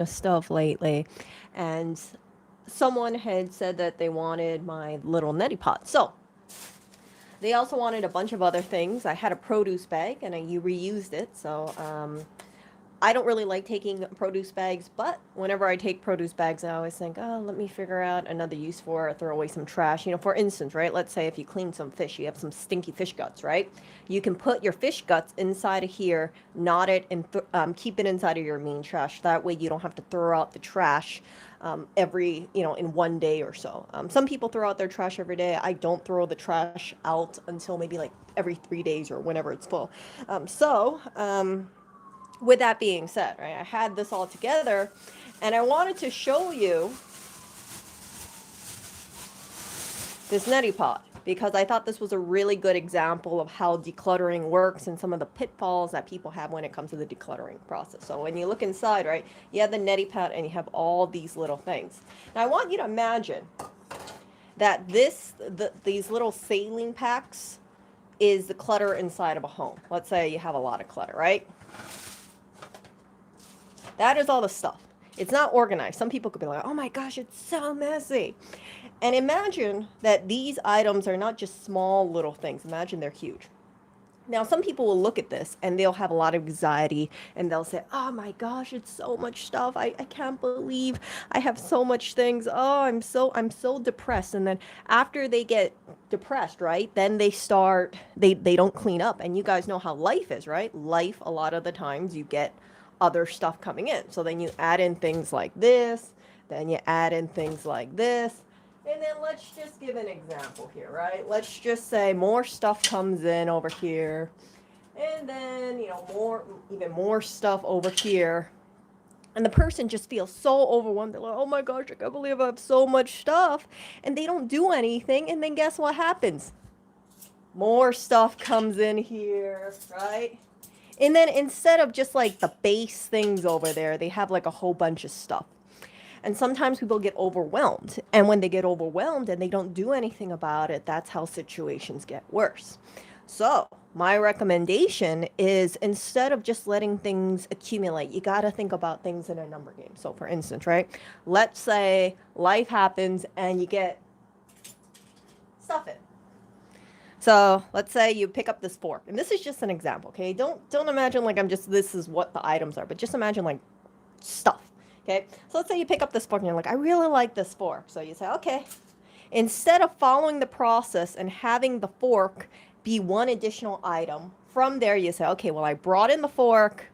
of stuff lately, and someone had said that they wanted my little neti pot. So they also wanted a bunch of other things. I had a produce bag and I reused it. So I don't really like taking produce bags, but whenever I take produce bags, I always think, oh, let me figure out another use for it, throw away some trash. You know, for instance, right? Let's say if you clean some fish, you have some stinky fish guts, right? You can put your fish guts inside of here, knot it, and keep it inside of your mean trash. That way you don't have to throw out the trash in one day or so. Some people throw out their trash every day. I don't throw the trash out until maybe like every 3 days or whenever it's full. With that being said, right, I had this all together and I wanted to show you this neti pot because I thought this was a really good example of how decluttering works and some of the pitfalls that people have when it comes to the decluttering process. So when you look inside, right, you have the neti pot and you have all these little things. Now I want you to imagine that these little saline packs is the clutter inside of a home. Let's say you have a lot of clutter, right? That is all the stuff. It's not organized. Some people could be like, oh my gosh, it's so messy. And imagine that these items are not just small little things. Imagine they're huge. Now, some people will look at this and they'll have a lot of anxiety and they'll say, oh my gosh, it's so much stuff. I can't believe I have so much things. Oh, I'm so depressed. And then after they get depressed, right, then they don't clean up. And you guys know how life is, right? Life, a lot of the times you get other stuff coming in. So then you add in things like this, then you add in things like this. And then let's just give an example here, right? Let's just say more stuff comes in over here. And then, even more stuff over here. And the person just feels so overwhelmed. They're like, oh my gosh, I can't believe I have so much stuff. And they don't do anything. And then guess what happens? More stuff comes in here, right? And then instead of just like the base things over there, they have like a whole bunch of stuff. And sometimes people get overwhelmed. And when they get overwhelmed and they don't do anything about it, that's how situations get worse. So, my recommendation is instead of just letting things accumulate, you got to think about things in a number game. So, for instance, right? Let's say life happens and you get stuff in. So let's say you pick up this fork, and this is just an example, okay? Don't imagine like this is what the items are, but just imagine like stuff, okay? So let's say you pick up this fork and you're like, I really like this fork. So you say, okay. Instead of following the process and having the fork be one additional item, from there you say, okay, well, I brought in the fork.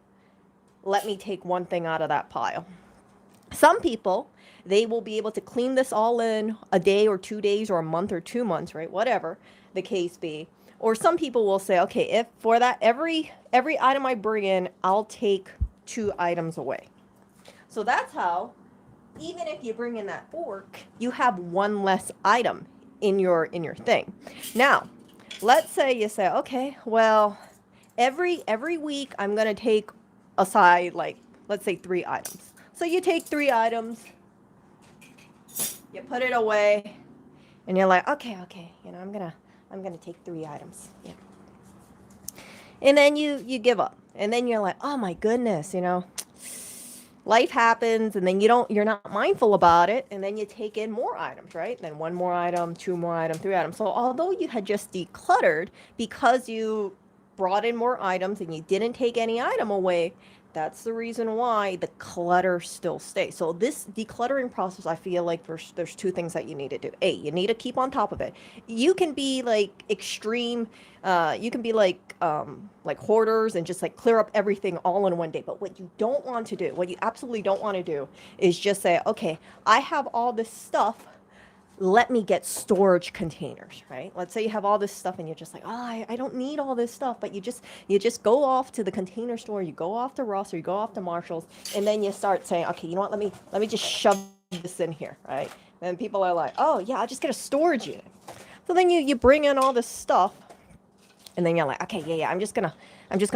Let me take one thing out of that pile. Some people, they will be able to clean this all in a day or 2 days or a month or 2 months, right? Whatever the case be. Or some people will say, okay, if for that every item I bring in, I'll take 2 items away. So that's how, even if you bring in that fork, you have one less item in your thing. Now, let's say you say, okay, well, every week I'm gonna take aside like let's say 3 items. So you take 3 items, you put it away, and you're like, okay, I'm gonna take 3 items. Yeah. And then you give up. And then you're like, oh my goodness, life happens, and then you're not mindful about it, and then you take in more items, right? Then 1 more item, 2 more items, 3 items. So although you had just decluttered because you brought in more items and you didn't take any item away, that's the reason why the clutter still stays. So this decluttering process, I feel like there's 2 things that you need to do. A, you need to keep on top of it. You can be like extreme, you can be like hoarders and just like clear up everything all in one day. But what you don't want to do, what you absolutely don't want to do, is just say, okay, I have all this stuff, let me get storage containers, right? Let's say you have all this stuff and you're just like, oh, I don't need all this stuff, but you just go off to the container store, you go off to Ross or you go off to Marshall's, and then you start saying, okay, you know what, let me just shove this in here, right? And people are like, oh yeah, I'll just get a storage unit. So then you bring in all this stuff, and then you're like, okay, yeah, I'm just gonna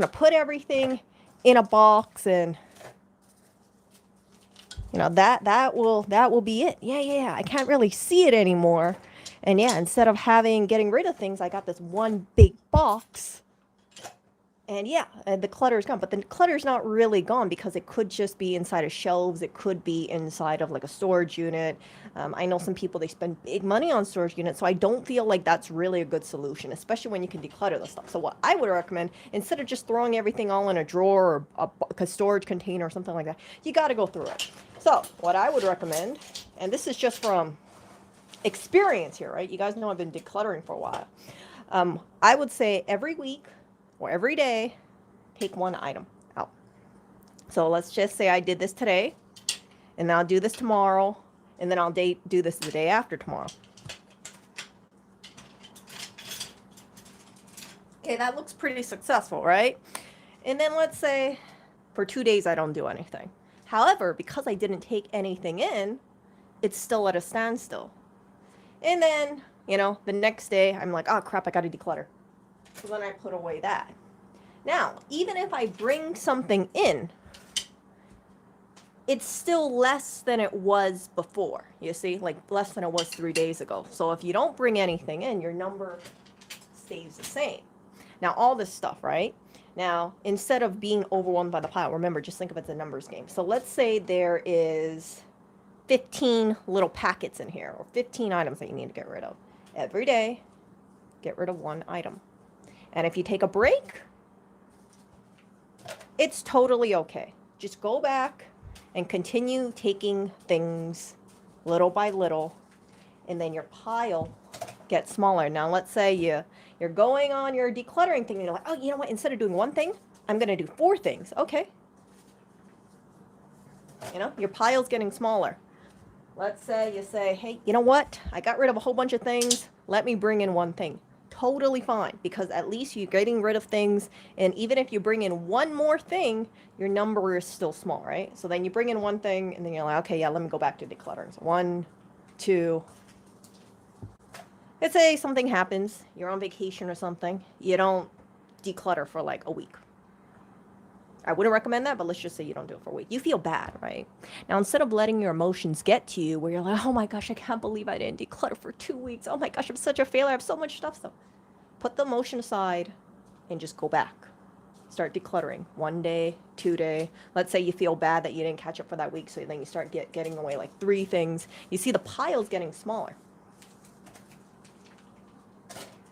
put everything in a box, and that will be it. Yeah, I can't really see it anymore. And yeah, instead of getting rid of things, I got this one big box And yeah, the clutter is gone, but the clutter is not really gone because it could just be inside of shelves. It could be inside of like a storage unit. I know some people, they spend big money on storage units, so I don't feel like that's really a good solution, especially when you can declutter the stuff. So what I would recommend, instead of just throwing everything all in a drawer or a storage container or something like that, you got to go through it. So what I would recommend, and this is just from experience here, right? You guys know I've been decluttering for a while. I would say every week or every day, take one item out. So let's just say I did this today, and then I'll do this tomorrow, and then I'll do this the day after tomorrow. Okay, that looks pretty successful, right? And then let's say for 2 days I don't do anything. However, because I didn't take anything in, it's still at a standstill. And then, you know, the next day I'm like, oh crap, I got to declutter. So then I put away that. Now, even if I bring something in, it's still less than it was before, you see, like less than it was 3 days ago. So if you don't bring anything in, your number stays the same. Now, all this stuff, right? Now, instead of being overwhelmed by the pile, remember, just think of it as a numbers game. So let's say there is 15 little packets in here, or 15 items that you need to get rid of. Every day, get rid of one item. And if you take a break, it's totally okay. Just go back and continue taking things little by little, and then your pile gets smaller. Now, let's say you're going on your decluttering thing, and you're like, oh, you know what? Instead of doing one thing, I'm going to do 4 things. Okay. You know, your pile's getting smaller. Let's say you say, hey, you know what? I got rid of a whole bunch of things. Let me bring in one thing. Totally fine, because at least you're getting rid of things, and even if you bring in one more thing, your number is still small, right? So then you bring in one thing, and then you're like, okay, yeah, let me go back to decluttering. So 1, 2. Let's say something happens, you're on vacation or something, you don't declutter for like a week. I wouldn't recommend that, but let's just say you don't do it for a week. You feel bad, right? Now, instead of letting your emotions get to you where you're like, oh my gosh, I can't believe I didn't declutter for 2 weeks. Oh my gosh, I'm such a failure. I have so much stuff. So put the emotion aside and just go back. Start decluttering 1 day, 2 day. Let's say you feel bad that you didn't catch up for that week. So then you start getting away like 3 things. You see the pile's getting smaller.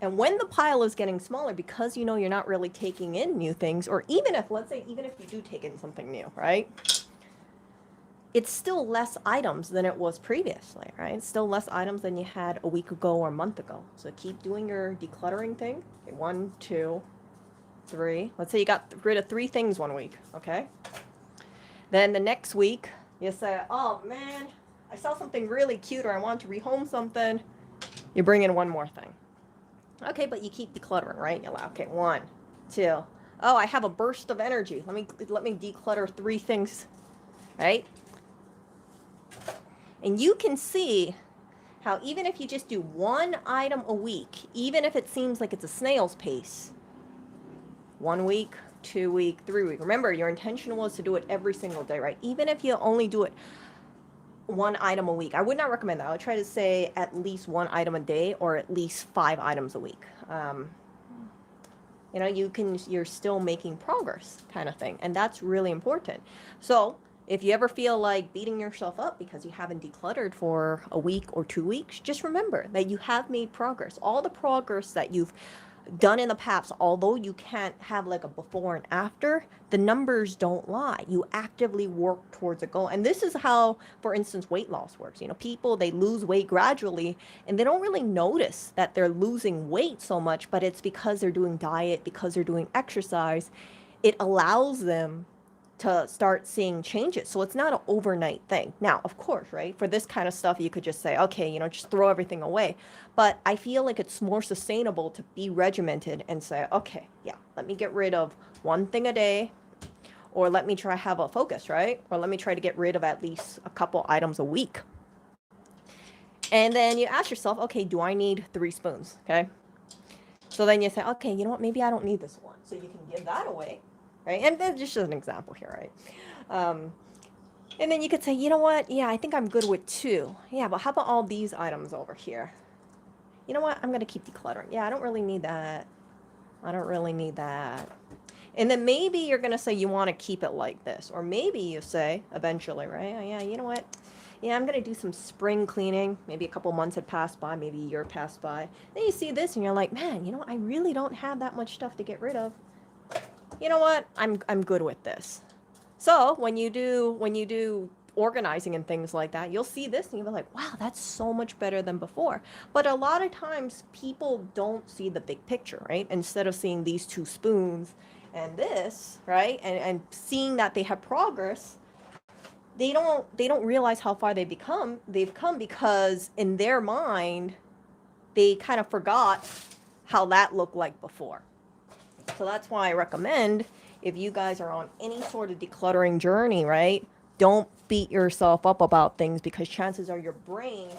And when the pile is getting smaller, because you know you're not really taking in new things, or even if, let's say, even if you do take in something new, right? It's still less items than it was previously, right? It's still less items than you had a week ago or a month ago. So keep doing your decluttering thing. Okay, 1, 2, 3. Let's say you got rid of 3 things 1 week, okay? Then the next week, you say, oh man, I saw something really cute, or I want to rehome something. You bring in one more thing. Okay, but you keep decluttering, right? You're like, okay, 1, 2. Oh, I have a burst of energy. Let me declutter 3 things, right? And you can see how even if you just do 1 item a week, even if it seems like it's a snail's pace, 1 week, 2 week, 3 week. Remember, your intention was to do it every single day, right? Even if you only do it 1 item a week. I would not recommend that. I would try to say at least 1 item a day, or at least 5 items a week. You know, you're still making progress, kind of thing. And that's really important. So if you ever feel like beating yourself up because you haven't decluttered for a week or 2 weeks, just remember that you have made progress. All the progress that you've done in the past, although you can't have like a before and after, the numbers don't lie. You actively work towards a goal. And this is how, for instance, weight loss works. You know, people, they lose weight gradually and they don't really notice that they're losing weight so much, but it's because they're doing diet, because they're doing exercise. It allows them to start seeing changes. So it's not an overnight thing. Now, of course, right, for this kind of stuff, you could just say, okay, you know, just throw everything away. But I feel like it's more sustainable to be regimented and say, okay, yeah, let me get rid of 1 thing a day, or let me try have a focus, right? Or let me try to get rid of at least a couple items a week. And then you ask yourself, okay, do I need 3 spoons? Okay. So then you say, okay, you know what, maybe I don't need this one. So you can give that away. Right? And that's just an example here, right? And then you could say, you know what? Yeah, I think I'm good with 2. Yeah, but how about all these items over here? You know what? I'm going to keep decluttering. Yeah, I don't really need that. I don't really need that. And then maybe you're going to say you want to keep it like this. Or maybe you say eventually, right? Oh, yeah, you know what? Yeah, I'm going to do some spring cleaning. Maybe a couple months had passed by, maybe a year passed by. Then you see this and you're like, man, you know, I really don't have that much stuff to get rid of. You know what? I'm good with this. So when you do organizing and things like that, you'll see this and you'll be like, wow, that's so much better than before. But a lot of times people don't see the big picture, right? Instead of seeing these two spoons and this, right? And seeing that they have progress, they don't realize how far they've come because in their mind they kind of forgot how that looked like before. So that's why I recommend, if you guys are on any sort of decluttering journey, right? Don't beat yourself up about things, because chances are your brain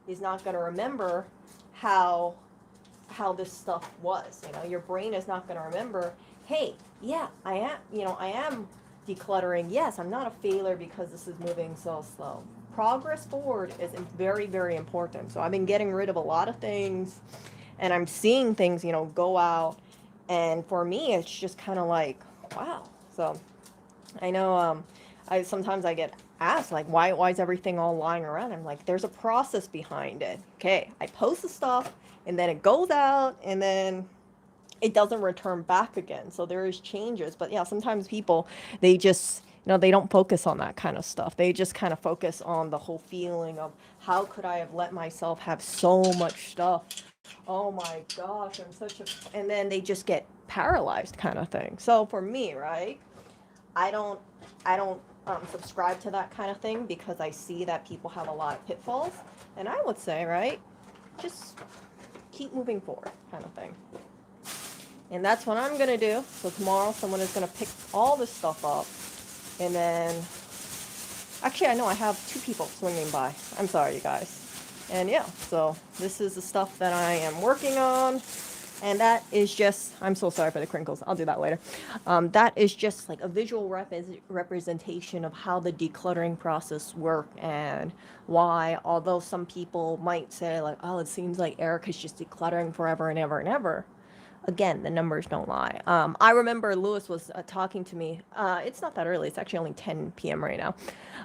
is not going to remember how this stuff was. You know, your brain is not going to remember, hey, yeah, I am decluttering. Yes, I'm not a failure because this is moving so slow. Progress forward is very, very important. So I've been getting rid of a lot of things, and I'm seeing things, go out. And for me, it's just kind of like, wow. So I know I get asked, like, why is everything all lying around? I'm like, there's a process behind it. Okay, I post the stuff, and then it goes out, and then it doesn't return back again. So there is changes. But yeah, sometimes people, they just, they don't focus on that kind of stuff. They just kind of focus on the whole feeling of, how could I have let myself have so much stuff? Oh my gosh, and then they just get paralyzed, kind of thing. So for me, right, I don't, subscribe to that kind of thing, because I see that people have a lot of pitfalls. And I would say, right, just keep moving forward, kind of thing. And that's what I'm going to do. So tomorrow someone is going to pick all this stuff up. And then, actually, I know I have 2 people swinging by. I'm sorry, you guys. And yeah, so this is the stuff that I am working on. And that is just, I'm so sorry for the crinkles. I'll do that later. That is just like a visual representation of how the decluttering process works, and why, although some people might say like, oh, it seems like Erica's just decluttering forever and ever and ever. Again, the numbers don't lie. I remember Lewis was talking to me. It's not that early. It's actually only 10 p.m. right now.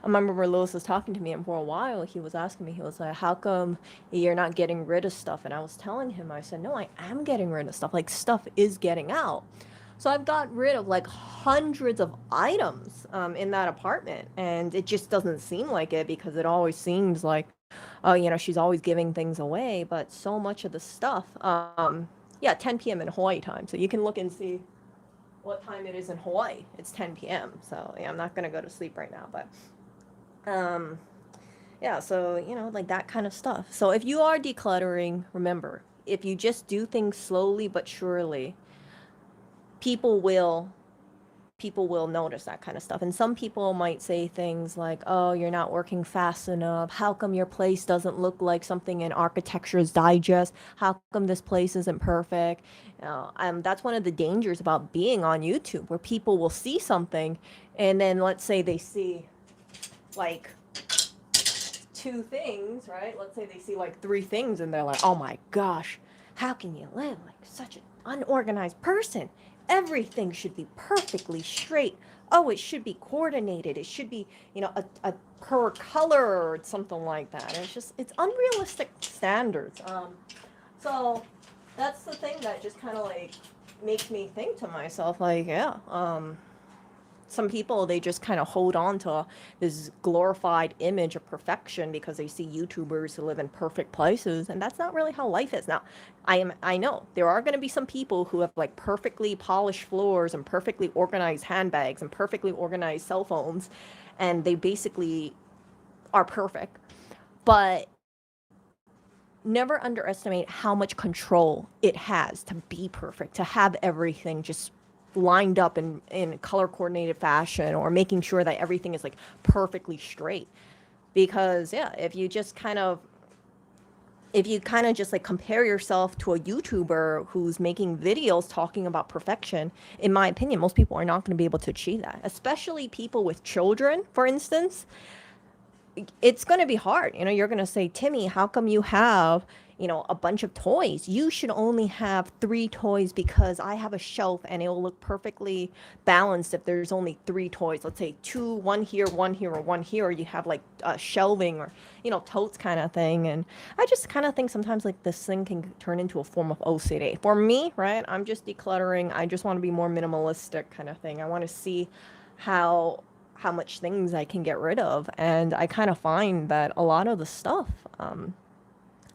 I remember Lewis was talking to me, and for a while he was asking me, he was like, how come you're not getting rid of stuff? And I was telling him, I said, no, I am getting rid of stuff. Like, stuff is getting out. So I've got rid of like hundreds of items in that apartment. And it just doesn't seem like it, because it always seems like, oh, she's always giving things away. But so much of the stuff, yeah, 10 p.m. in Hawaii time. So you can look and see what time it is in Hawaii. It's 10 p.m. So yeah, I'm not going to go to sleep right now. But yeah, so, like that kind of stuff. So if you are decluttering, remember, if you just do things slowly but surely, people will notice that kind of stuff. And some people might say things like, oh, you're not working fast enough. How come your place doesn't look like something in Architecture's Digest? How come this place isn't perfect? That's one of the dangers about being on YouTube, where people will see something, and then let's say they see like 2 things, right? Let's say they see like 3 things, and they're like, oh my gosh, how can you live like such an unorganized person? Everything should be perfectly straight. Oh, it should be coordinated. It should be, a per color or something like that. It's unrealistic standards. So that's the thing that just kind of like makes me think to myself, like, yeah, some people, they just kind of hold on to this glorified image of perfection because they see YouTubers who live in perfect places, and that's not really how life is. Now, I know there are going to be some people who have like perfectly polished floors and perfectly organized handbags and perfectly organized cell phones, and they basically are perfect. But never underestimate how much control it has to be perfect, to have everything just lined up in color coordinated fashion, or making sure that everything is like perfectly straight. Because yeah, if you kind of just like compare yourself to a YouTuber who's making videos talking about perfection, in my opinion, most people are not going to be able to achieve that, especially people with children, for instance. It's going to be hard. You're going to say, Timmy, how come you have, a bunch of toys. You should only have 3 toys because I have a shelf and it will look perfectly balanced if there's only 3 toys. Let's say two, one here, or one here, or you have like shelving or, totes kind of thing. And I just kind of think sometimes like this thing can turn into a form of OCD. For me, right? I'm just decluttering. I just want to be more minimalistic kind of thing. I want to see how much things I can get rid of. And I kind of find that a lot of the stuff,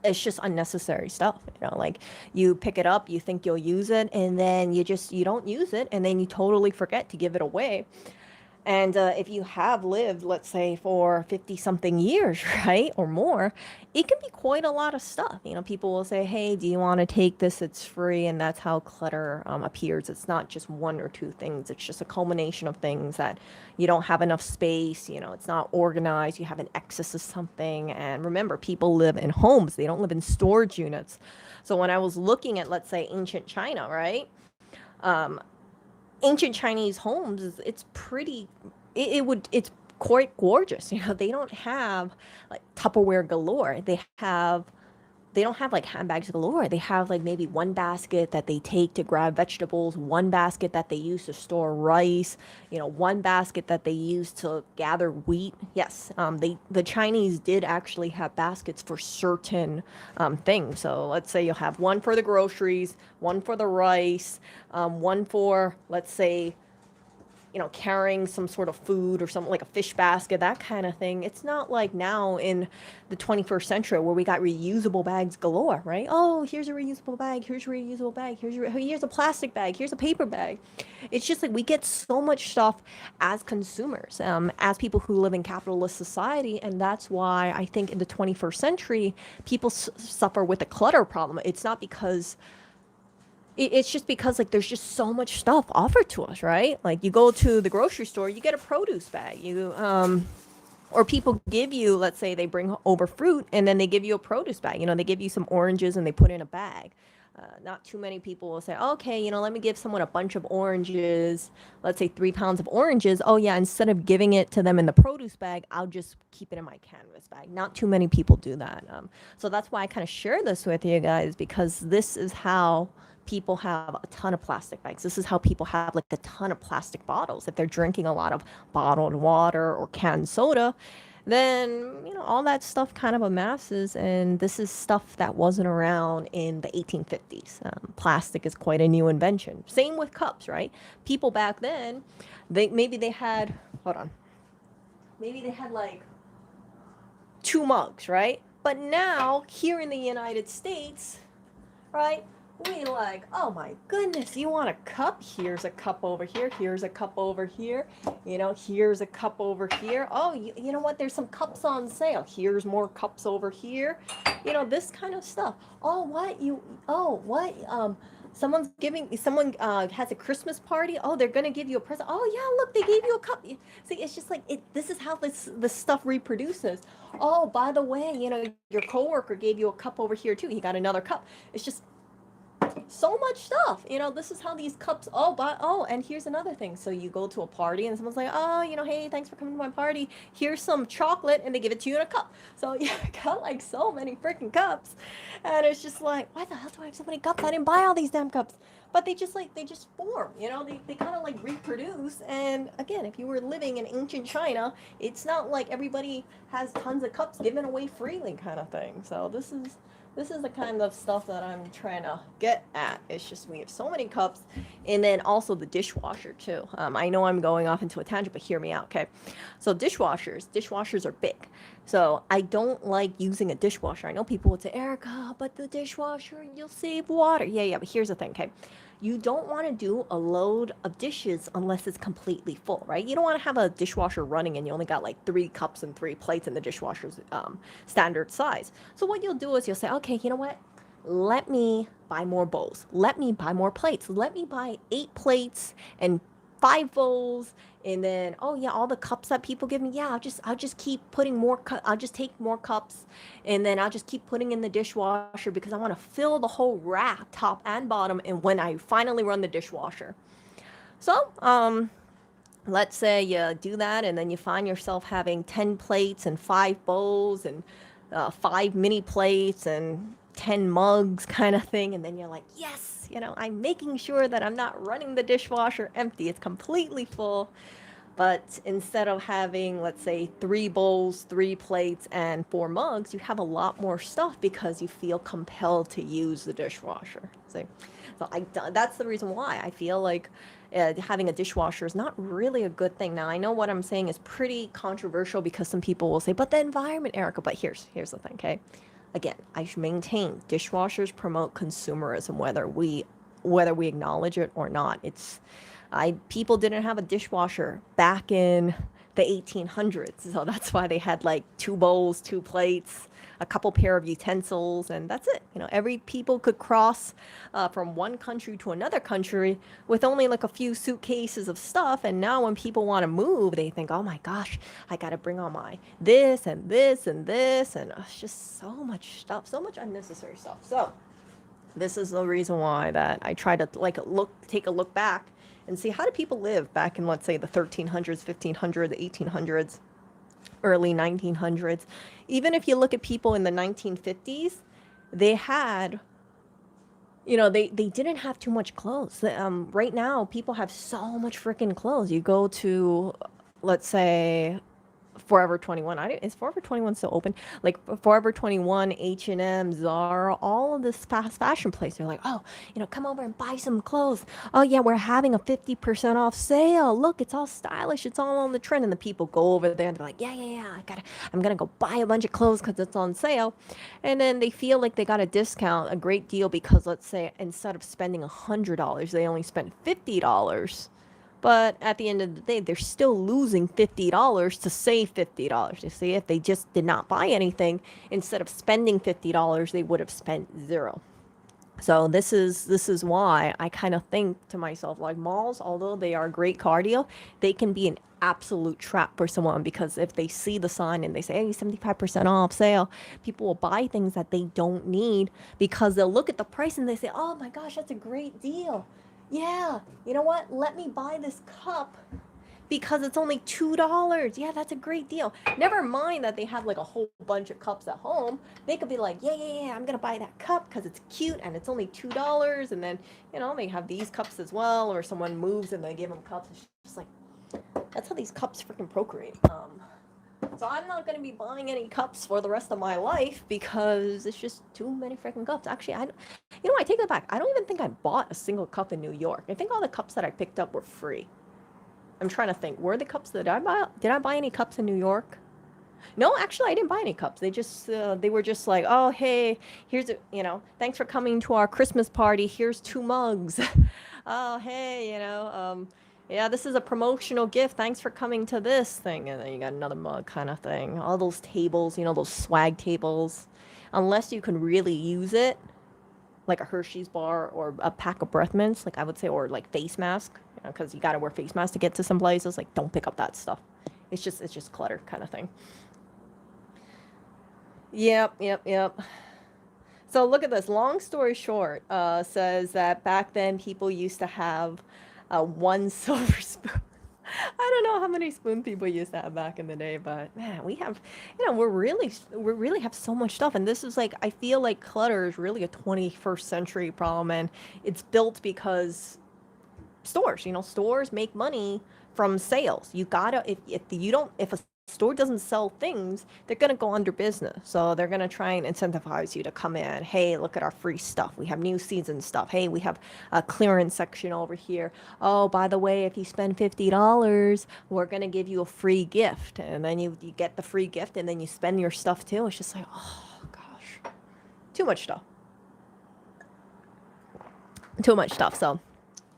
it's just unnecessary stuff. Like you pick it up, you think you'll use it, and then you don't use it, and then you totally forget to give it away. And if you have lived, let's say, for 50 something years, right, or more, it can be quite a lot of stuff. People will say, hey, do you want to take this? It's free. And that's how clutter appears. It's not just 1 or 2 things. It's just a culmination of things that you don't have enough space. It's not organized. You have an excess of something. And remember, people live in homes. They don't live in storage units. So when I was looking at, let's say, ancient China, right? Ancient Chinese homes, it's pretty, it's quite gorgeous. They don't have like Tupperware galore. They don't have like handbags galore. They have like maybe one basket that they take to grab vegetables, one basket that they use to store rice, one basket that they use to gather wheat. Yes, the Chinese did actually have baskets for certain things. So let's say you'll have one for the groceries, one for the rice, one for, let's say, carrying some sort of food or something like a fish basket, that kind of thing. It's not like now in the 21st century where we got reusable bags galore, right? Oh, here's a reusable bag. Here's a reusable bag. Here's a plastic bag. Here's a paper bag. It's just like we get so much stuff as consumers, as people who live in capitalist society. And that's why I think in the 21st century, people suffer with a clutter problem. It's not because it's just because like there's just so much stuff offered to us, right? Like you go to the grocery store, you get a produce bag. Or people give you, let's say they bring over fruit and then they give you a produce bag. They give you some oranges and they put in a bag. Not too many people will say, okay, let me give someone a bunch of oranges, let's say 3 pounds of oranges. Oh yeah, instead of giving it to them in the produce bag, I'll just keep it in my canvas bag. Not too many people do that. So that's why I kind of share this with you guys, because this is how people have a ton of plastic bags. This is how people have like a ton of plastic bottles. If they're drinking a lot of bottled water or canned soda, then all that stuff kind of amasses. And this is stuff that wasn't around in the 1850s. Plastic is quite a new invention. Same with cups, right? People back then, maybe they had like 2 mugs, right? But now here in the United States, right, we like, oh my goodness, you want a cup? Here's a cup over here. Here's a cup over here. Here's a cup over here. Oh, you know what? There's some cups on sale. Here's more cups over here. This kind of stuff. Someone has a Christmas party. Oh, they're gonna give you a present. Oh yeah, look, they gave you a cup. See, it's just like this is how this stuff reproduces. Oh, by the way, your coworker gave you a cup over here too. He got another cup. It's just so much stuff. This is how these cups, and here's another thing. So you go to a party and someone's like, oh, hey, thanks for coming to my party. Here's some chocolate, and they give it to you in a cup. So you got like so many freaking cups. And it's just like, why the hell do I have so many cups? I didn't buy all these damn cups. But they just form, they kind of like reproduce. And again, if you were living in ancient China, it's not like everybody has tons of cups given away freely kind of thing. So this is the kind of stuff that I'm trying to get at. It's just we have so many cups. And then also the dishwasher too. I know I'm going off into a tangent, but hear me out, okay? So dishwashers are big. So I don't like using a dishwasher. I know people would say, Erica, but the dishwasher, you'll save water. Yeah, but here's the thing, okay? You don't want to do a load of dishes unless it's completely full, right? You don't want to have a dishwasher running and you only got like 3 cups and 3 plates in the dishwasher's standard size. So what you'll do is you'll say, okay, you know what? Let me buy more bowls. Let me buy more plates. Let me buy 8 plates and 5 bowls. And then, oh yeah, all the cups that people give me, yeah, I'll just keep putting more I'll just take more cups, and then I'll just keep putting in the dishwasher because I want to fill the whole rack, top and bottom, and when I finally run the dishwasher. So, let's say you do that, and then you find yourself having 10 plates and 5 bowls and 5 mini plates and 10 mugs kind of thing. And then you're like, yes, I'm making sure that I'm not running the dishwasher empty. It's completely full. But instead of having, let's say, 3 bowls, 3 plates, and 4 mugs, you have a lot more stuff because you feel compelled to use the dishwasher. That's the reason why I feel like having a dishwasher is not really a good thing. Now, I know what I'm saying is pretty controversial because some people will say, but the environment, Erica. But here's the thing, okay? Again, I should maintain dishwashers promote consumerism, whether we acknowledge it or not. People didn't have a dishwasher back in the 1800s, so that's why they had like 2 bowls, 2 plates, a couple pair of utensils, and that's it. Every people could cross from one country to another country with only like a few suitcases of stuff. And now when people want to move, they think, oh my gosh, I got to bring on my this and this and this, and it's just so much stuff, so much unnecessary stuff. So this is the reason why that I try to take a look back and see how do people live back in, let's say, the 1300s, 1500s, 1800s, early 1900s. Even if you look at people in the 1950s, they had, they didn't have too much clothes. Right now, people have so much freaking clothes. You go to, let's say, Forever 21. Is Forever 21 still open? Like Forever 21, H&M, Zara, all of this fast fashion place. They're like, oh, come over and buy some clothes. Oh yeah, we're having a 50% off sale. Look, it's all stylish. It's all on the trend. And the people go over there and they're like, yeah, I'm gonna go buy a bunch of clothes because it's on sale. And then they feel like they got a discount, a great deal, because let's say instead of spending $100, they only spent $50. But at the end of the day, they're still losing $50 to save $50. You see, if they just did not buy anything, instead of spending $50, they would have spent zero. So this is why I kind of think to myself, like, malls, although they are great cardio, they can be an absolute trap for someone, because if they see the sign and they say, hey, 75% off sale, people will buy things that they don't need because they'll look at the price and they say, oh my gosh, that's a great deal. Yeah, you know what? Let me buy this cup because it's only $2. Yeah, that's a great deal. Never mind that they have like a whole bunch of cups at home. They could be like, yeah, I'm gonna buy that cup because it's cute and it's only $2. And then, they have these cups as well, or someone moves and they give them cups. It's just like, that's how these cups freaking procreate. So I'm not going to be buying any cups for the rest of my life because it's just too many freaking cups. Actually, I take it back. I don't even think I bought a single cup in New York. I think all the cups that I picked up were free. I'm trying to think. Were the cups that I buy? Did I buy any cups in New York? No, actually, I didn't buy any cups. They were just like, oh, hey, here's thanks for coming to our Christmas party. Here's 2 mugs. Oh, hey, yeah, this is a promotional gift. Thanks for coming to this thing. And then you got another mug kind of thing. All those tables, those swag tables. Unless you can really use it, like a Hershey's bar or a pack of breath mints, like I would say, or like face mask, because you got to wear face masks to get to some places. Like, don't pick up that stuff. It's just clutter kind of thing. Yep. So look at this. Long story short, says that back then people used to have 1 silver spoon. I don't know how many spoon people used to have back in the day, but man, we have, we really have so much stuff. And this is like, I feel like clutter is really a 21st century problem, and it's built because stores make money from sales. You gotta, if a store doesn't sell things, they're going to go under business. So they're going to try and incentivize you to come in. Hey, look at our free stuff. We have new season stuff. Hey, we have a clearance section over here. Oh, by the way, if you spend $50, we're going to give you a free gift. And then you get the free gift and then you spend your stuff too. It's just like, oh gosh, too much stuff. So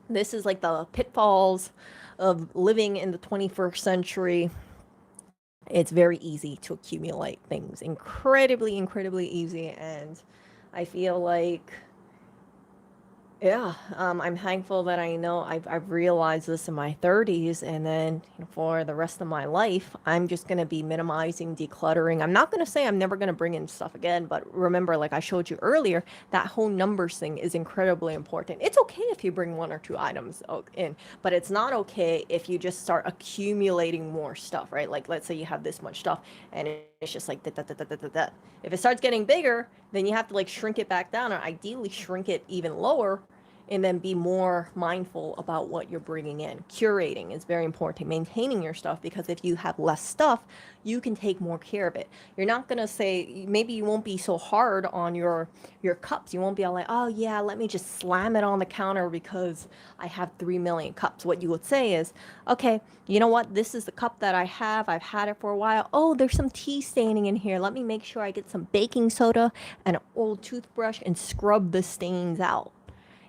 this is like the pitfalls of living in the 21st century. It's very easy to accumulate things, incredibly easy. And I feel like, yeah, I'm thankful that I know I've realized this in my 30s, and then for the rest of my life, I'm just going to be minimizing, decluttering. I'm not going to say I'm never going to bring in stuff again, but remember, like I showed you earlier, that whole numbers thing is incredibly important. It's okay if you bring 1 or 2 items in, but it's not okay if you just start accumulating more stuff, right? Like, let's say you have this much stuff and it's just like da, da, da, da, da, da, da. If it starts getting bigger, then you have to like shrink it back down, or ideally shrink it even lower, and then be more mindful about what you're bringing in. Curating is very important. Maintaining your stuff, because if you have less stuff, you can take more care of it. You're not gonna say, maybe you won't be so hard on your cups. You won't be all like, oh yeah, let me just slam it on the counter because I have 3 million cups. What you would say is, okay, you know what? This is the cup that I have. I've had it for a while. Oh, there's some tea staining in here. Let me make sure I get some baking soda and an old toothbrush and scrub the stains out.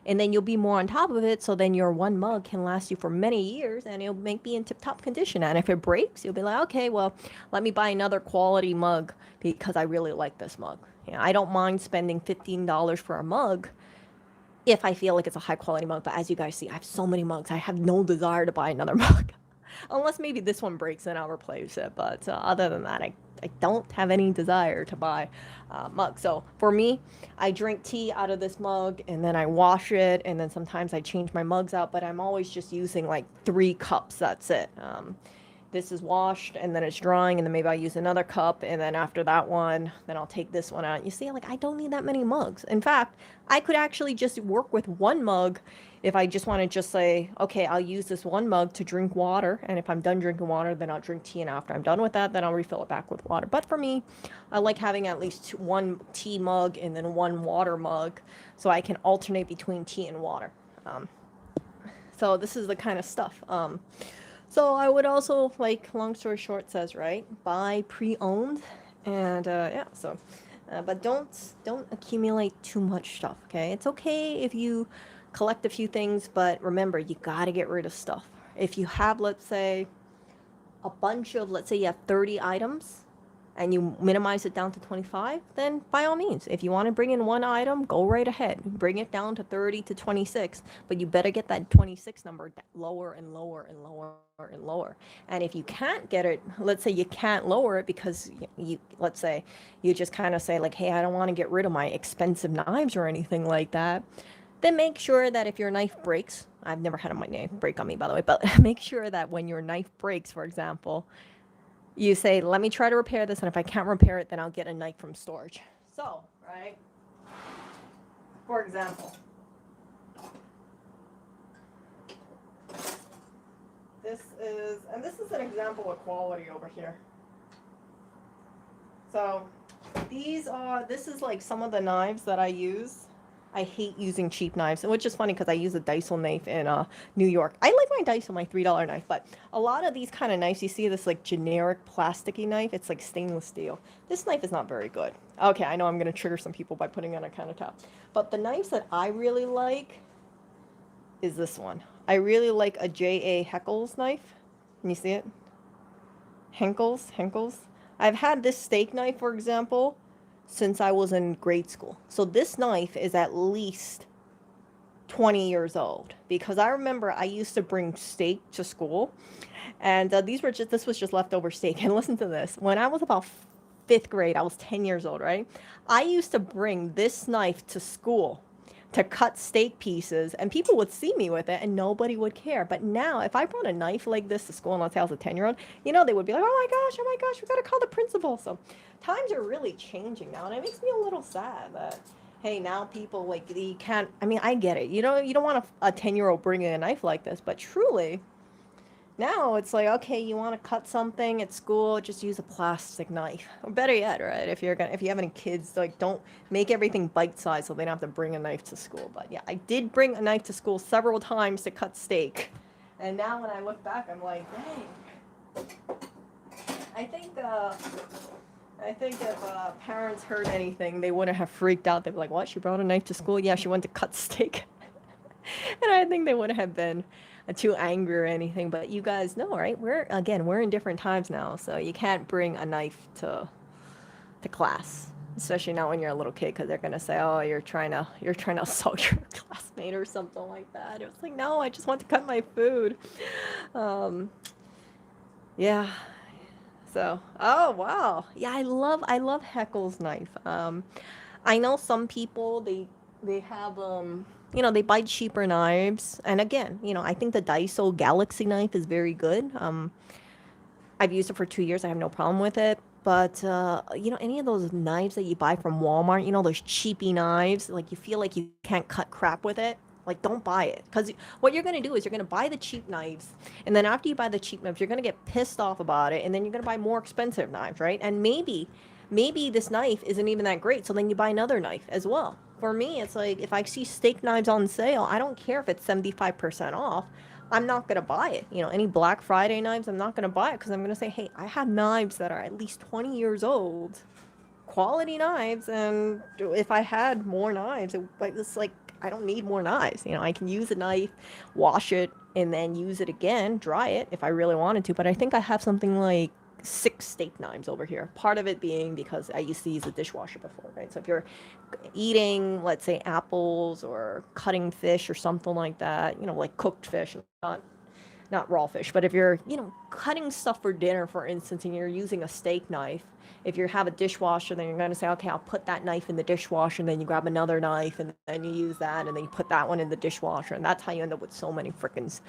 And then you'll be more on top of it, so then your one mug can last you for many years, and it'll be in tip-top condition. And if it breaks, you'll be like, okay, well, let me buy another quality mug because I really like this mug. I don't mind spending $15 for a mug if I feel like it's a high quality mug. But as you guys see, I have so many mugs. I have no desire to buy another mug. Unless maybe this one breaks and I'll replace it. But other than that, I don't have any desire to buy mug. So for me, I drink tea out of this mug and then I wash it, and then sometimes I change my mugs out, but I'm always just using like 3 cups. That's it. This is washed and then it's drying, and then maybe I'll use another cup, and then after that one, then I'll take this one out. You see, like, I don't need that many mugs. In fact, I could actually just work with one mug if I just want to just say, okay, I'll use this one mug to drink water, and if I'm done drinking water, then I'll drink tea, and after I'm done with that, then I'll refill it back with water. But for me, I like having at least one tea mug and then one water mug, so I can alternate between tea and water. So this is the kind of stuff. So I would also, like, long story short says, right, buy pre-owned, and yeah, so, but don't accumulate too much stuff, okay? It's okay if you collect a few things, but remember, you gotta get rid of stuff. If you have, let's say, a bunch of, let's say you have 30 items, and you minimize it down to 25, then by all means, if you want to bring in one item, go right ahead. Bring it down to 30 to 26, but you better get that 26 number lower and lower and lower and lower. And if you can't get it, let's say you can't lower it because let's say you just kind of say like, hey, I don't want to get rid of my expensive knives or anything like that, then make sure that if your knife breaks, I've never had my knife break on me, by the way, but make sure that when your knife breaks, for example, you say, let me try to repair this, and if I can't repair it, then I'll get a knife from storage. So, right, for example, this is an example of quality over here. So this is like some of the knives that I use. I hate using cheap knives, which is funny because I use a Daiso knife in New York. I like my Daiso, my $3 knife, but a lot of these kind of knives, you see this like generic plasticky knife, it's like stainless steel. This knife is not very good. Okay, I know I'm going to trigger some people by putting it on a countertop, but the knives that I really like is this one. I really like a J.A. Heckles knife. Can you see it? Henkels. I've had this steak knife, for example, since I was in grade school. So this knife is at least 20 years old, because I remember I used to bring steak to school, and this was just leftover steak. And listen to this. When I was about 5th grade, I was 10 years old, right? I used to bring this knife to school to cut steak pieces, and people would see me with it and nobody would care. But now if I brought a knife like this to school, and let's say I was a 10-year-old, they would be like, oh my gosh, we gotta call the principal. So times are really changing now, and it makes me a little sad that, hey, now people, like, you can't, I mean, I get it, you don't want a 10-year-old bringing a knife like this, but truly now it's like, okay, you want to cut something at school, just use a plastic knife. Or better yet, right, if you have any kids, like, don't make everything bite-sized so they don't have to bring a knife to school. But yeah, I did bring a knife to school several times to cut steak, and now when I look back, I'm like, dang. I think if parents heard anything, they wouldn't have freaked out. They'd be like, what, she brought a knife to school? Yeah, she went to cut steak. And I think they wouldn't have been too angry or anything. But you guys know, right? We're in different times now, so you can't bring a knife to class, especially not when you're a little kid, because they're gonna say, oh, you're trying to assault your classmate or something like that. It was like, no, I just want to cut my food. Yeah. So, oh wow, yeah, I love Heckles knife. I know some people, they have they buy cheaper knives, and again, I think the Daiso Galaxy knife is very good. I've used it for 2 years. I have no problem with it. But any of those knives that you buy from Walmart, those cheapy knives, like you feel like you can't cut crap with it. Like, don't buy it. Because what you're going to do is you're going to buy the cheap knives. And then after you buy the cheap knives, you're going to get pissed off about it. And then you're going to buy more expensive knives, right? And maybe this knife isn't even that great. So then you buy another knife as well. For me, it's like if I see steak knives on sale, I don't care if it's 75% off. I'm not going to buy it. Any Black Friday knives, I'm not going to buy it because I'm going to say, hey, I have knives that are at least 20 years old, quality knives. And if I had more knives, it's like, I don't need more knives. I can use a knife, wash it, and then use it again, dry it if I really wanted to. But I think I have something like 6 steak knives over here. Part of it being because I used to use a dishwasher before, right? So if you're eating, let's say, apples or cutting fish or something like that, like cooked fish, not raw fish, but if you're, cutting stuff for dinner, for instance, and you're using a steak knife, if you have a dishwasher, then you're going to say, okay, I'll put that knife in the dishwasher, and then you grab another knife, and then you use that, and then you put that one in the dishwasher, and that's how you end up with so many freaking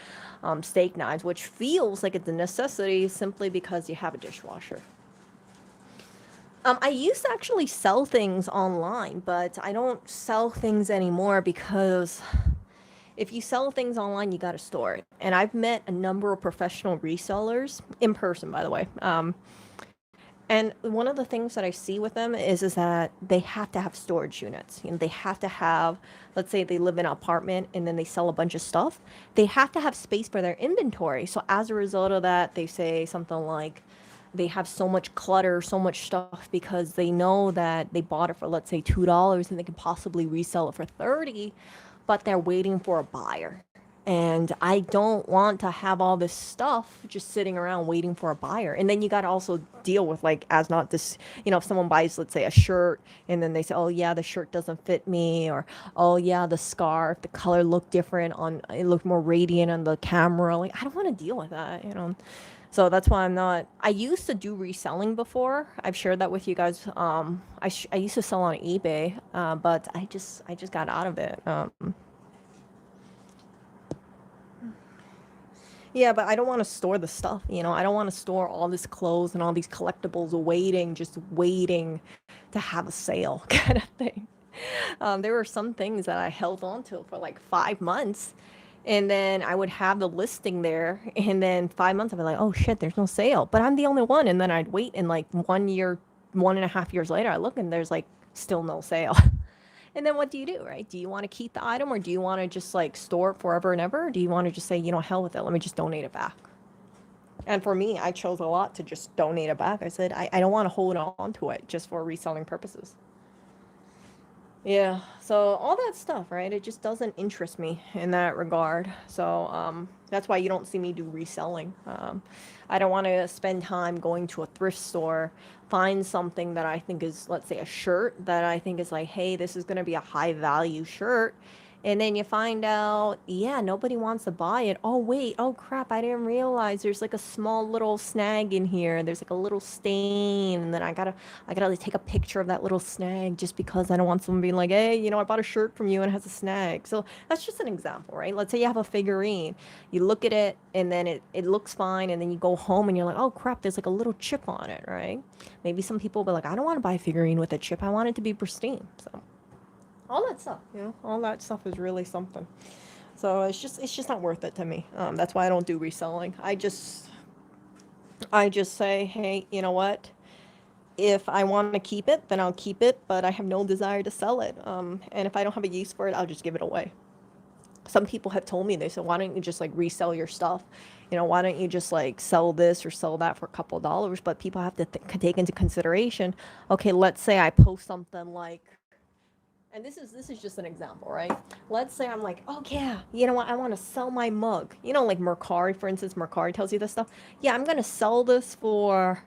steak knives, which feels like it's a necessity simply because you have a dishwasher. I used to actually sell things online, but I don't sell things anymore because if you sell things online, you got to store it. And I've met a number of professional resellers in person, by the way. And one of the things that I see with them is that they have to have storage units. They have to have, let's say they live in an apartment and then they sell a bunch of stuff. They have to have space for their inventory. So as a result of that, they say something like they have so much clutter, so much stuff because they know that they bought it for, let's say, $2 and they can possibly resell it for 30, but they're waiting for a buyer. And I don't want to have all this stuff just sitting around waiting for a buyer. And then you got to also deal with, like, as not this, if someone buys, let's say, a shirt and then they say, oh, yeah, the shirt doesn't fit me, or, oh, yeah, the scarf, the color looked different it looked more radiant on the camera. Like, I don't want to deal with that. So that's why I'm not. I used to do reselling before. I've shared that with you guys. I used to sell on eBay, but I just got out of it. Yeah, but I don't want to store the stuff. I don't want to store all this clothes and all these collectibles just waiting to have a sale kind of thing. There were some things that I held on to for like 5 months, and then I would have the listing there, and then 5 months I'd be like, oh shit, there's no sale, but I'm the only one, and then I'd wait, and like 1 year, 1.5 years later, I look and there's like still no sale. And then what do you do, right? Do you want to keep the item, or do you want to just like store it forever and ever? Or do you want to just say, hell with it, let me just donate it back? And for me, I chose a lot to just donate it back. I said, I don't want to hold on to it just for reselling purposes. Yeah, so all that stuff, right? It just doesn't interest me in that regard. So that's why you don't see me do reselling. I don't want to spend time going to a thrift store, find something that I think is, let's say, a shirt that I think is like, hey, this is going to be a high value shirt. And then you find out, yeah, nobody wants to buy it. Oh, wait, oh crap, I didn't realize there's like a small little snag in here. There's like a little stain. And then I gotta like take a picture of that little snag just because I don't want someone being like, hey, I bought a shirt from you and it has a snag. So that's just an example, right? Let's say you have a figurine. You look at it and then it looks fine. And then you go home and you're like, oh crap, there's like a little chip on it, right? Maybe some people will be like, I don't want to buy a figurine with a chip. I want it to be pristine. So all that stuff, all that stuff is really something. So it's just not worth it to me. That's why I don't do reselling. I just say, hey, you know what? If I want to keep it, then I'll keep it, but I have no desire to sell it. And if I don't have a use for it, I'll just give it away. Some people have told me, they said, why don't you just like resell your stuff? Why don't you just like sell this or sell that for a couple of dollars? But people have to take into consideration, okay, let's say I post something like, and this is just an example, right? Let's say I'm like, oh yeah, you know what? I want to sell my mug. Like Mercari, for instance. Mercari tells you this stuff. Yeah, I'm gonna sell this for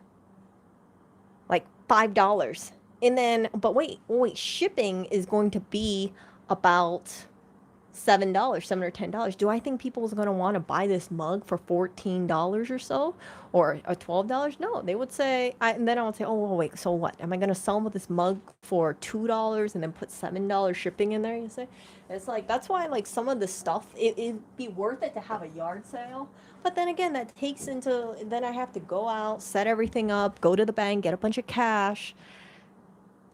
like $5, and then, but wait, shipping is going to be about $7, $7 or $10. Do I think people is going to want to buy this mug for $14 or so, or $12? No, they would say. And then I would say, oh wait, so what? Am I going to sell them this mug for $2 and then put $7 shipping in there? You say, it's like that's why like some of the stuff it'd be worth it to have a yard sale, But then again, that takes into, then I have to go out, set everything up, go to the bank, get a bunch of cash,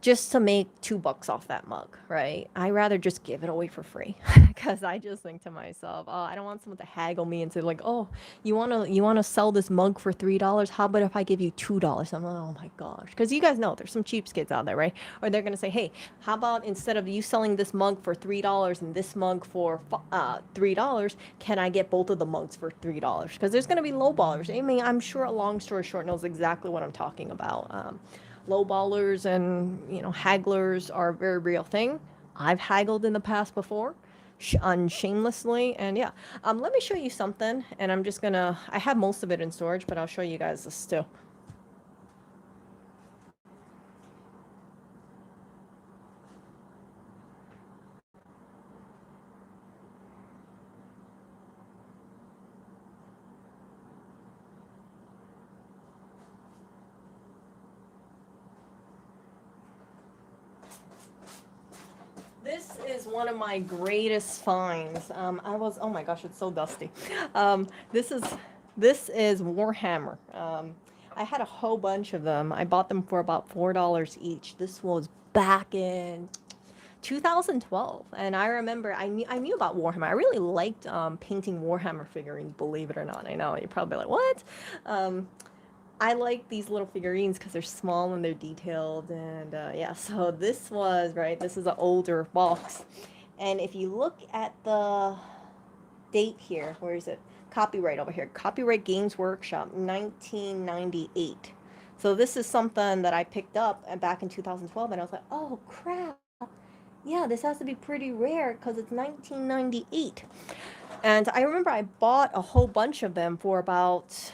just to make $2 off that mug, right? I rather just give it away for free because I just think to myself, oh, I don't want someone to haggle me and say like, oh, you wanna sell this mug for $3? How about if I give you $2? I'm like, oh my gosh, because you guys know there's some cheapskates out there, right? Or they're gonna say, hey, how about instead of you selling this mug for $3 and this mug for $3, can I get both of the mugs for $3? Because there's gonna be lowballers. I mean, I'm sure a long story short knows exactly what I'm talking about. Lowballers and hagglers are a very real thing. I've haggled in the past before, unshamelessly, and yeah. Let me show you something, and I'm just gonna. I have most of it in storage, but I'll show you guys this too. This is one of my greatest finds. Oh my gosh, it's so dusty. Um, this is this is Warhammer. I had a whole bunch of them. I bought them for about $4 each. This was back in 2012, and I remember I knew about Warhammer. I really liked painting Warhammer figurines. Believe it or not, I know you're probably like, what? Um, I like these little figurines because they're small and they're detailed, and yeah. So this was right. This is an older box, and if you look at the date here, where is it? Copyright over here. Copyright Games Workshop, 1998. So this is something that I picked up back in 2012, and I was like, oh crap. Yeah, this has to be pretty rare because it's 1998. And I remember I bought a whole bunch of them for about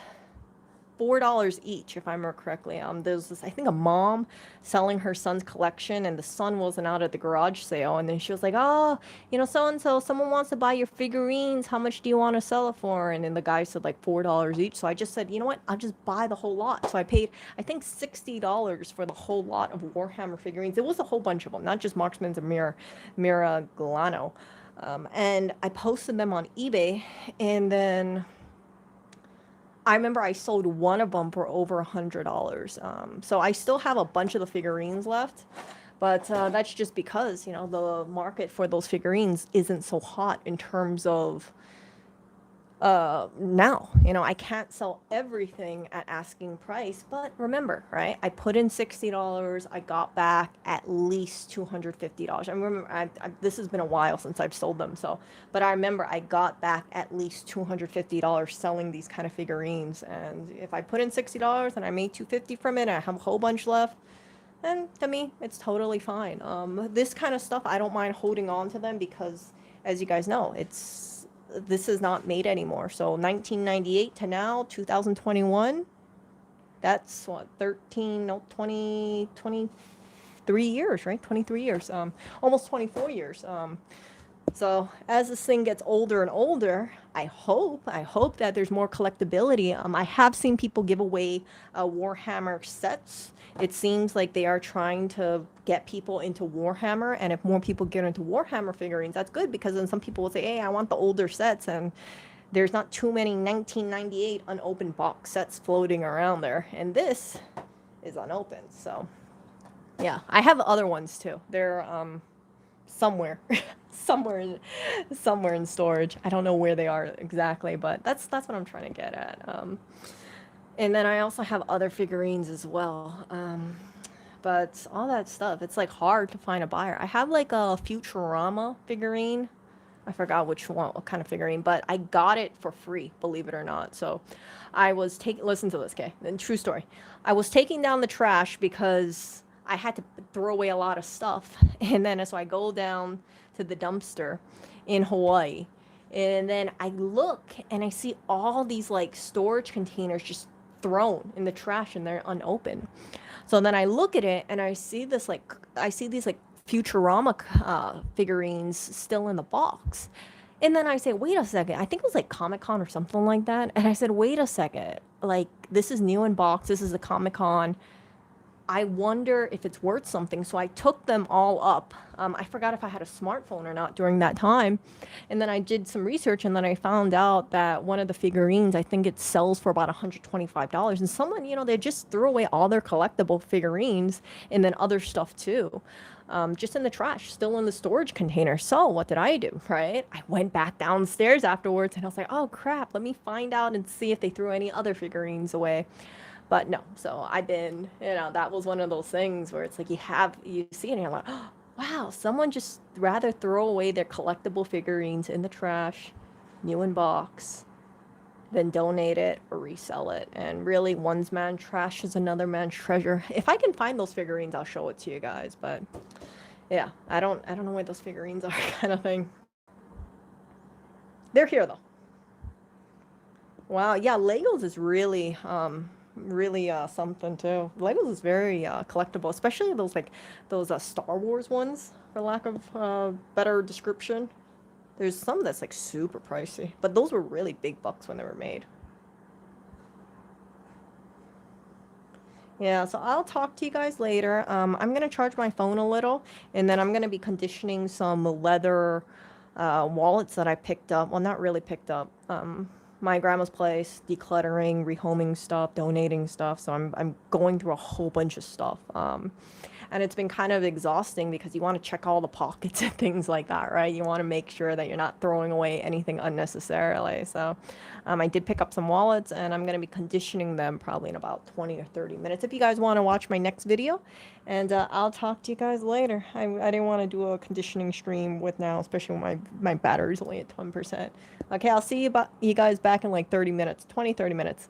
$4 each, if I remember correctly. There's this, I think, a mom selling her son's collection, and the son wasn't out at the garage sale, and then she was like, "Oh, so and so, someone wants to buy your figurines. How much do you want to sell it for?" And then the guy said like $4 each. So I just said, you know what? I'll just buy the whole lot. So I paid, I think, $60 for the whole lot of Warhammer figurines. It was a whole bunch of them, not just Marksman's and Mira Galano. And I posted them on eBay, and then I remember I sold one of them for over $100. So I still have a bunch of the figurines left, but that's just because the market for those figurines isn't so hot in terms of now. I can't sell everything at asking price, but remember, right? I put in $60. I got back at least $250. I remember this has been a while since I've sold them, so but I remember I got back at least $250 selling these kind of figurines. And if I put in $60 and I made $250 from it, and I have a whole bunch left, and to me, it's totally fine. This kind of stuff, I don't mind holding on to them because, as you guys know, this is not made anymore. So 1998 to now, 2021, that's what, 13, no, 20, 23 years, right? 23 years, almost 24 years. So as this thing gets older and older, I hope that there's more collectability. I have seen people give away Warhammer sets. It seems like they are trying to get people into Warhammer, and if more people get into Warhammer figurines, that's good, because then some people will say, hey, I want the older sets, and there's not too many 1998 unopened box sets floating around there, and this is unopened. So yeah, I have other ones too. They're somewhere somewhere in storage. I don't know where they are exactly, but that's what I'm trying to get at. And then I also have other figurines as well. But all that stuff, it's like hard to find a buyer. I have like a Futurama figurine. I forgot which one, what kind of figurine, but I got it for free, believe it or not. So I was listen to this, okay? And true story. I was taking down the trash because I had to throw away a lot of stuff. And then so I go down to the dumpster in Hawaii. And then I look and I see all these like storage containers just thrown in the trash, and they're unopened. So then I look at it and I see these like Futurama figurines still in the box. And then I say, wait a second. I think it was like Comic Con or something like that. And I said, wait a second. Like, this is new in box. This is a Comic Con. I wonder if it's worth something. So I took them all up. I forgot if I had a smartphone or not during that time. And then I did some research and then I found out that one of the figurines, I think it sells for about $125. And someone, they just threw away all their collectible figurines and then other stuff too. Just in the trash, still in the storage container. So what did I do, right? I went back downstairs afterwards and I was like, oh crap, let me find out and see if they threw any other figurines away. But no, so I've been, that was one of those things where it's like you see it and you're like, oh, wow, someone just rather throw away their collectible figurines in the trash, new in box, than donate it or resell it. And really, one's man trash is another man's treasure. If I can find those figurines, I'll show it to you guys. But yeah, I don't know where those figurines are, kind of thing. They're here though. Wow, yeah, Legos is really something too. Legos is very collectible, especially those Star Wars ones, for lack of better description. There's some that's like super pricey, but those were really big bucks when they were made. Yeah, so I'll talk to you guys later. I'm gonna charge my phone a little, and then I'm gonna be conditioning some leather wallets that I picked up. Well, not really picked up. My grandma's place, decluttering, rehoming stuff, donating stuff. So I'm going through a whole bunch of stuff. And it's been kind of exhausting because you want to check all the pockets and things like that, right? You want to make sure that you're not throwing away anything unnecessarily. So I did pick up some wallets and I'm going to be conditioning them probably in about 20 or 30 minutes. If you guys want to watch my next video, and I'll talk to you guys later. I didn't want to do a conditioning stream with now, especially when my battery's only at 10%. Okay, I'll see you guys back in like 30 minutes, 20, 30 minutes.